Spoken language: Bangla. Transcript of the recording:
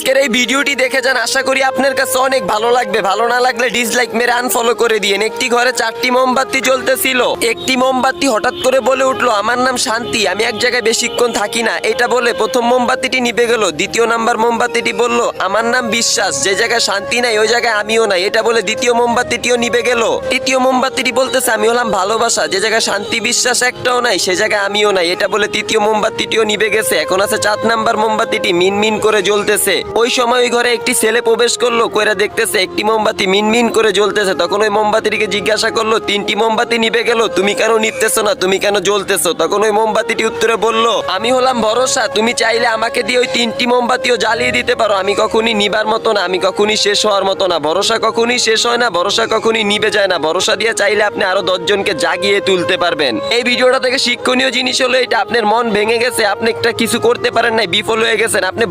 আজকের এই ভিডিওটি দেখে যান, আশা করি আপনার কাছে অনেক ভালো লাগবে। ভালো না লাগলে ডিসলাইক মেরে আনফলো করে দিয়েন। একটি ঘরে 4টি মোমবাতি জ্বলতেছিল। একটি মোমবাতি হঠাৎ করে বলে উঠলো, আমার নাম শান্তি, আমি এক জায়গায় বেশিক্ষণ থাকি না। এটা বলে প্রথম মোমবাতিটি নিভে গেল। দ্বিতীয় নাম্বার মোমবাতিটি বলল, আমার নাম বিশ্বাস, যে জায়গায় শান্তি নাই ওই জায়গায় আমিও নাই। এটা বলে দ্বিতীয় মোমবাতিটিও নিভে গেল। তৃতীয় মোমবাতিটি বলতেছে, আমি হলাম ভালোবাসা, যে জায়গায় শান্তি বিশ্বাস একটাও নাই সে জায়গায় আমিও নাই। এটা বলে তৃতীয় মোমবাতিটিও নিভে গেছে। এখন আছে 4 নাম্বার মোমবাতিটি মিনমিন করে জ্বলতেছে। ওই সময় ওই ঘরে একটি ছেলে প্রবেশ করলো, কইরা দেখতেছে একটি মোমবাতি মিনমিন করে জ্বলতেছে। তখন ওই মোমবাতিটিকে জিজ্ঞাসা করলো, 3টি মোমবাতি নিভে গেল, তুমি কেন নিতেছো না, তুমি কেন জ্বলতেছো? তখন ওই মোমবাতিটি উত্তরে বলল, আমি হলাম ভরসা, তুমি চাইলে আমাকে দিয়ে ওই 3টি মোমবাতিও জ্বালিয়ে দিতে পারো। আমি কখনই নিবার মতো না, আমি কখনই শেষ হওয়ার মতো না। ভরসা কখনই শেষ হয় না, ভরসা কখনই নিভে যায় না। ভরসা দিয়ে চাইলে আপনি আরো 10 জনকে জাগিয়ে তুলতে পারবেন। এই ভিডিওটা থেকে শিক্ষণীয় জিনিস হলো এটা, আপনার মন ভেঙে গেছে, আপনি একটা কিছু করতে পারেন নাই, বিফল হয়ে গেছেন, আপনি